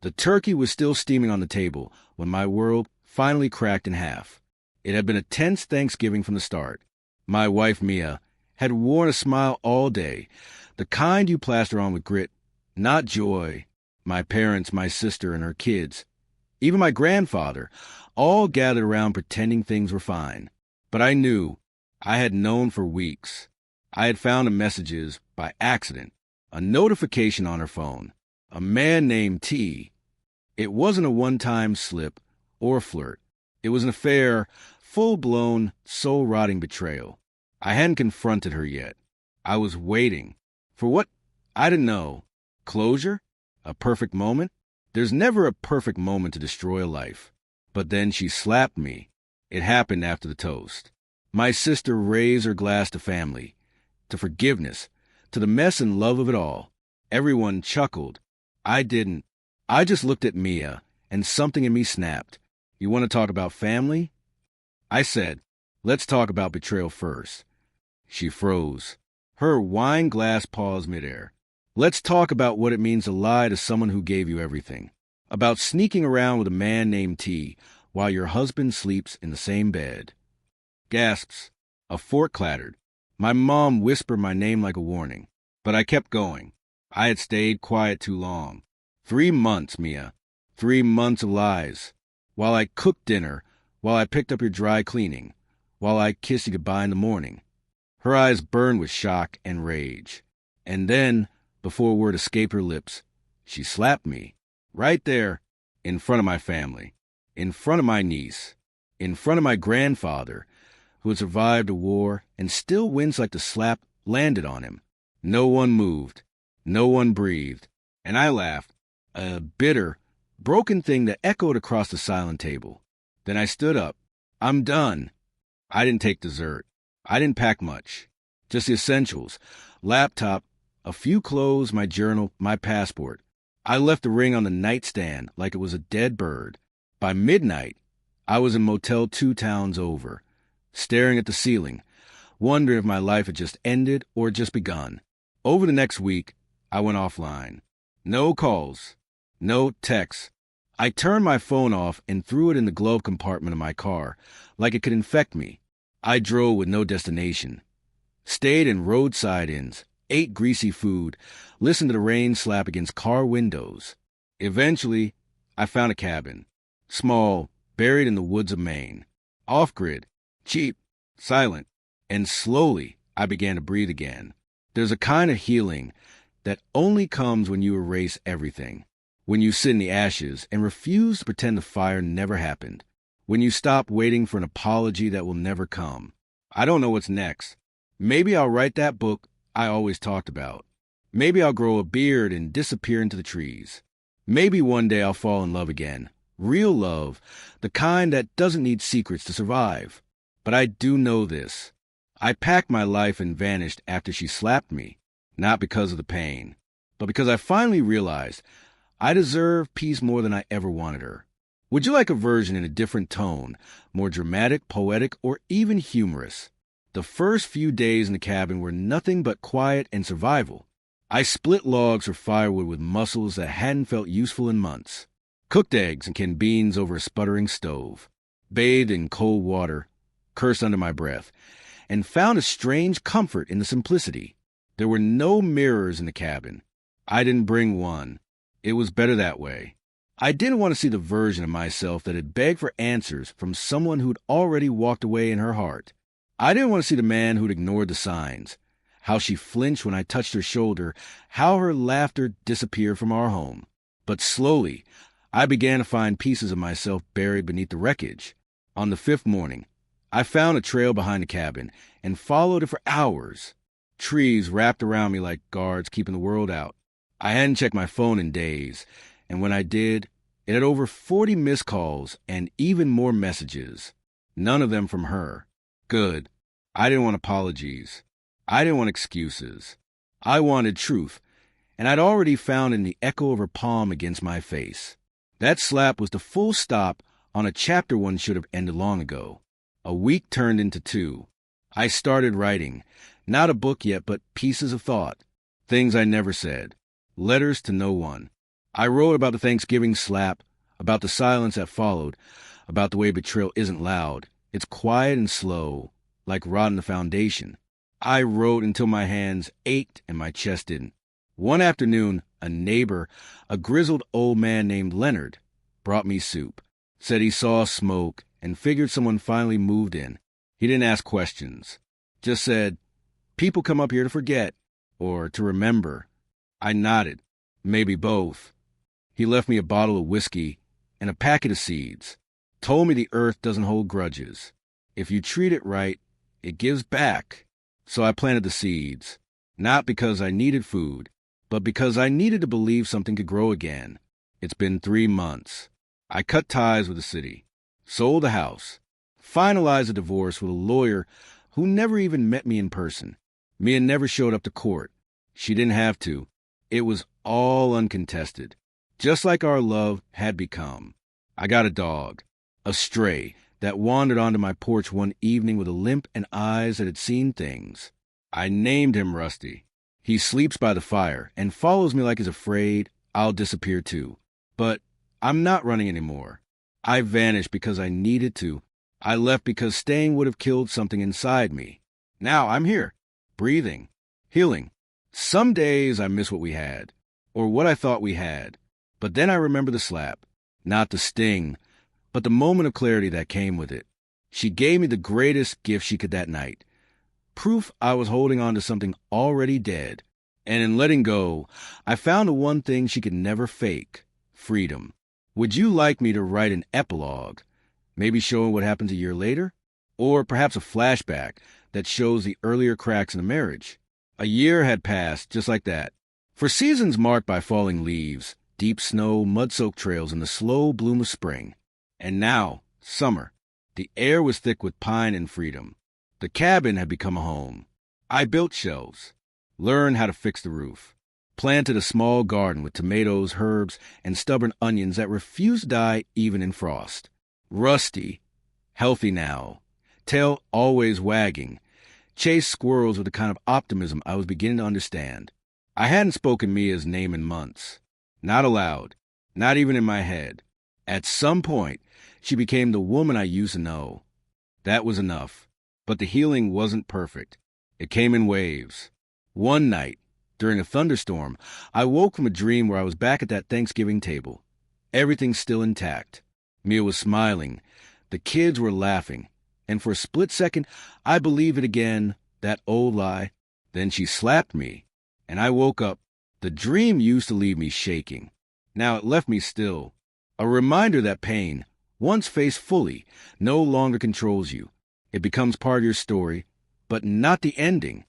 The turkey was still steaming on the table when my world finally cracked in half. It had been a tense Thanksgiving from the start. My wife, Mia, had worn a smile all day, the kind you plaster on with grit, not joy. My parents, my sister, and her kids, even my grandfather, all gathered around pretending things were fine. But I knew, I had known for weeks. I had found the messages by accident, a notification on her phone, a man named T. It wasn't a one-time slip or flirt. It was an affair, full-blown, soul-rotting betrayal. I hadn't confronted her yet. I was waiting. For what? I didn't know. Closure? A perfect moment? There's never a perfect moment to destroy a life. But then she slapped me. It happened after the toast. My sister raised her glass to family, to forgiveness, to the mess and love of it all. Everyone chuckled. I didn't. I just looked at Mia, and something in me snapped. You want to talk about family? I said, let's talk about betrayal first. She froze. Her wine glass paused midair. Let's talk about what it means to lie to someone who gave you everything. About sneaking around with a man named T while your husband sleeps in the same bed. Gasps. A fork clattered. My mom whispered my name like a warning. But I kept going. I had stayed quiet too long. 3 months, Mia. 3 months of lies. While I cooked dinner, while I picked up your dry cleaning, while I kissed you goodbye in the morning. Her eyes burned with shock and rage. And then, before a word escaped her lips, she slapped me. Right there, in front of my family, in front of my niece, in front of my grandfather, who had survived a war and still winds like the slap landed on him. No one moved. No one breathed. And I laughed, a bitter, broken thing that echoed across the silent table. Then I stood up. I'm done. I didn't take dessert. I didn't pack much. Just the essentials. Laptop, a few clothes, my journal, my passport. I left the ring on the nightstand like it was a dead bird. By midnight, I was in Motel 2 towns over, staring at the ceiling, wondering if my life had just ended or just begun. Over the next week, I went offline. No calls. No texts. I turned my phone off and threw it in the glove compartment of my car, like it could infect me. I drove with no destination. Stayed in roadside inns, ate greasy food, listened to the rain slap against car windows. Eventually, I found a cabin. Small, buried in the woods of Maine. Off-grid, cheap, silent. And slowly, I began to breathe again. There's a kind of healing that only comes when you erase everything. When you sit in the ashes and refuse to pretend the fire never happened. When you stop waiting for an apology that will never come. I don't know what's next. Maybe I'll write that book I always talked about. Maybe I'll grow a beard and disappear into the trees. Maybe one day I'll fall in love again. Real love, the kind that doesn't need secrets to survive. But I do know this. I packed my life and vanished after she slapped me. Not because of the pain, but because I finally realized I deserve peace more than I ever wanted her. Would you like a version in a different tone, more dramatic, poetic, or even humorous? The first few days in the cabin were nothing but quiet and survival. I split logs for firewood with muscles that hadn't felt useful in months. Cooked eggs and canned beans over a sputtering stove. Bathed in cold water, cursed under my breath, and found a strange comfort in the simplicity. There were no mirrors in the cabin. I didn't bring one. It was better that way. I didn't want to see the version of myself that had begged for answers from someone who'd already walked away in her heart. I didn't want to see the man who'd ignored the signs, how she flinched when I touched her shoulder, how her laughter disappeared from our home. But slowly, I began to find pieces of myself buried beneath the wreckage. On the 5th morning, I found a trail behind the cabin and followed it for hours. Trees wrapped around me like guards keeping the world out. I hadn't checked my phone in days, and when I did, it had over 40 missed calls and even more messages. None of them from her. Good. I didn't want apologies. I didn't want excuses. I wanted truth, and I'd already found in the echo of her palm against my face. That slap was the full stop on a chapter one should have ended long ago. A week turned into 2. I started writing. Not a book yet, but pieces of thought. Things I never said. Letters to no one. I wrote about the Thanksgiving slap, about the silence that followed, about the way betrayal isn't loud. It's quiet and slow, like rotting the foundation. I wrote until my hands ached and my chest didn't. One afternoon, a neighbor, a grizzled old man named Leonard, brought me soup, said he saw smoke and figured someone finally moved in. He didn't ask questions, just said, "People come up here to forget, or to remember." I nodded, maybe both. He left me a bottle of whiskey and a packet of seeds, told me the earth doesn't hold grudges. If you treat it right, it gives back. So I planted the seeds, not because I needed food, but because I needed to believe something could grow again. It's been 3 months. I cut ties with the city, sold the house, finalized a divorce with a lawyer who never even met me in person. Mia never showed up to court. She didn't have to. It was all uncontested, just like our love had become. I got a dog, a stray, that wandered onto my porch one evening with a limp and eyes that had seen things. I named him Rusty. He sleeps by the fire and follows me like he's afraid I'll disappear too. But I'm not running anymore. I vanished because I needed to. I left because staying would have killed something inside me. Now I'm here, breathing, healing. Some days I miss what we had, or what I thought we had. But then I remember the slap, not the sting, but the moment of clarity that came with it. She gave me the greatest gift she could that night. Proof I was holding on to something already dead. And in letting go, I found the one thing she could never fake: freedom. Would you like me to write an epilogue, maybe showing what happens a year later? Or perhaps a flashback that shows the earlier cracks in the marriage? A year had passed just like that. For seasons marked by falling leaves, deep snow, mud-soaked trails, and the slow bloom of spring. And now, summer. The air was thick with pine and freedom. The cabin had become a home. I built shelves, learned how to fix the roof, planted a small garden with tomatoes, herbs, and stubborn onions that refused to die even in frost. Rusty, healthy now, tail always wagging, chased squirrels with the kind of optimism I was beginning to understand. I hadn't spoken Mia's name in months. Not aloud, not even in my head. At some point, she became the woman I used to know. That was enough. But the healing wasn't perfect. It came in waves. One night, during a thunderstorm, I woke from a dream where I was back at that Thanksgiving table. Everything still intact. Mia was smiling. The kids were laughing. And for a split second, I believed it again, that old lie. Then she slapped me, and I woke up. The dream used to leave me shaking. Now it left me still. A reminder that pain, once faced fully, no longer controls you. It becomes part of your story, but not the ending.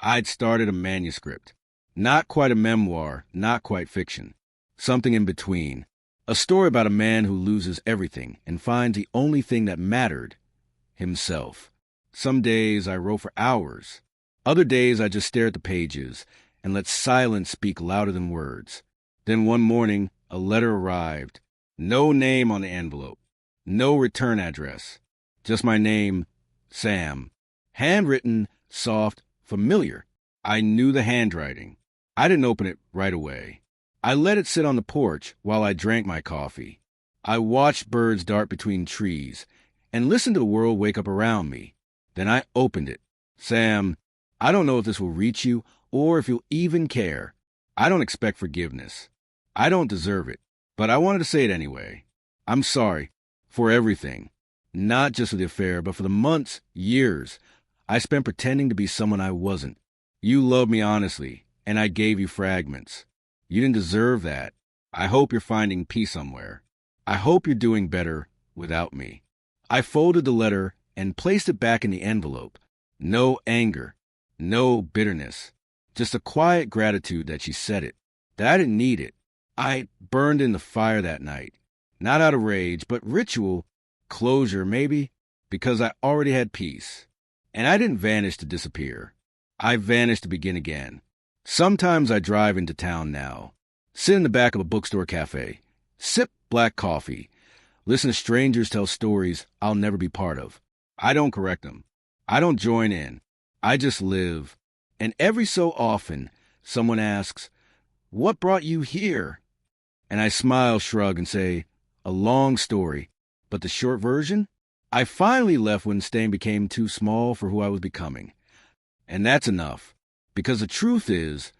I'd started a manuscript. Not quite a memoir, not quite fiction. Something in between. A story about a man who loses everything and finds the only thing that mattered: himself. Some days I wrote for hours. Other days I just stared at the pages and let silence speak louder than words. Then one morning, a letter arrived. No name on the envelope. No return address. Just my name, Sam. Handwritten, soft, familiar. I knew the handwriting. I didn't open it right away. I let it sit on the porch while I drank my coffee. I watched birds dart between trees and listened to the world wake up around me. Then I opened it. Sam, I don't know if this will reach you or if you'll even care. I don't expect forgiveness. I don't deserve it, but I wanted to say it anyway. I'm sorry for everything, not just for the affair, but for the months, years, I spent pretending to be someone I wasn't. You loved me honestly, and I gave you fragments. You didn't deserve that. I hope you're finding peace somewhere. I hope you're doing better without me. I folded the letter and placed it back in the envelope. No anger, no bitterness, just a quiet gratitude that she said it, that I didn't need it. I burned in the fire that night, not out of rage, but ritual, closure maybe, because I already had peace. And I didn't vanish to disappear. I vanished to begin again. Sometimes I drive into town now, sit in the back of a bookstore cafe, sip black coffee, listen to strangers tell stories I'll never be part of. I don't correct them. I don't join in. I just live. And every so often, someone asks, "What brought you here?" And I smile, shrug, and say, "A long story. But the short version? I finally left when staying became too small for who I was becoming. And that's enough. Because the truth is,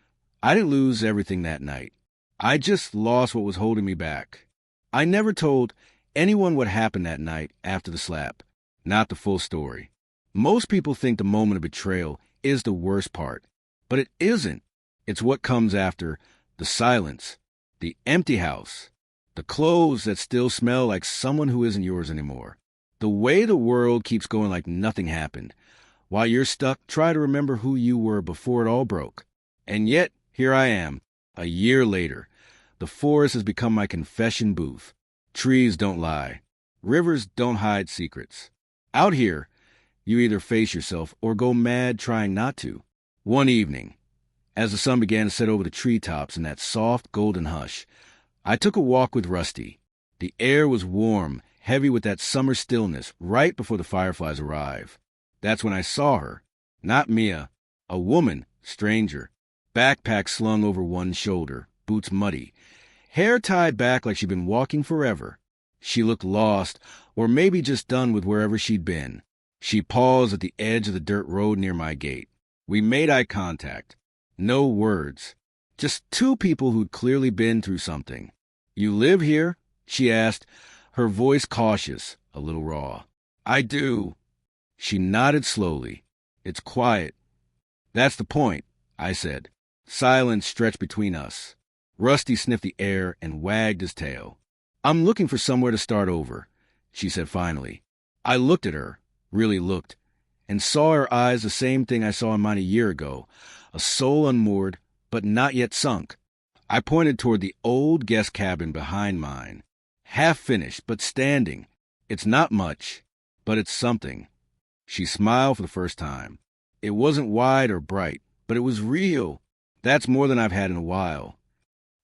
I didn't lose everything that night. I just lost what was holding me back. I never told anyone what happened that night after the slap. Not the full story. Most people think the moment of betrayal is the worst part. But it isn't. It's what comes after: the silence, the empty house, the clothes that still smell like someone who isn't yours anymore. The way the world keeps going like nothing happened, while you're stuck trying to remember who you were before it all broke. And yet, here I am, a year later. The forest has become my confession booth. Trees don't lie. Rivers don't hide secrets. Out here, you either face yourself or go mad trying not to. One evening, as the sun began to set over the treetops in that soft golden hush, I took a walk with Rusty. The air was warm, heavy with that summer stillness right before the fireflies arrive. That's when I saw her. Not Mia. A woman, stranger. Backpack slung over one shoulder, boots muddy. Hair tied back like she'd been walking forever. She looked lost, or maybe just done with wherever she'd been. She paused at the edge of the dirt road near my gate. We made eye contact. No words. Just two people who'd clearly been through something. "You live here?" she asked, her voice cautious, a little raw. "I do." She nodded slowly. "It's quiet." "That's the point," I said. Silence stretched between us. Rusty sniffed the air and wagged his tail. "I'm looking for somewhere to start over," she said finally. I looked at her, really looked, and saw her eyes the same thing I saw in mine a year ago, a soul unmoored, but not yet sunk. I pointed toward the old guest cabin behind mine. Half finished, but standing. It's not much, but it's something. She smiled for the first time. It wasn't wide or bright, but it was real. That's more than I've had in a while.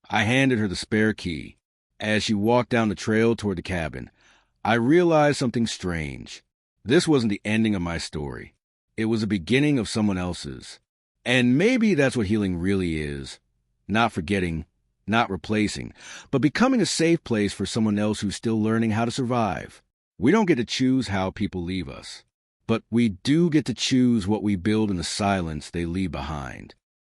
I handed her the spare key. As she walked down the trail toward the cabin, I realized something strange. This wasn't the ending of my story. It was the beginning of someone else's. And maybe that's what healing really is. Not forgetting, not replacing, but becoming a safe place for someone else who's still learning how to survive. We don't get to choose how people leave us, but we do get to choose what we build in the silence they leave behind.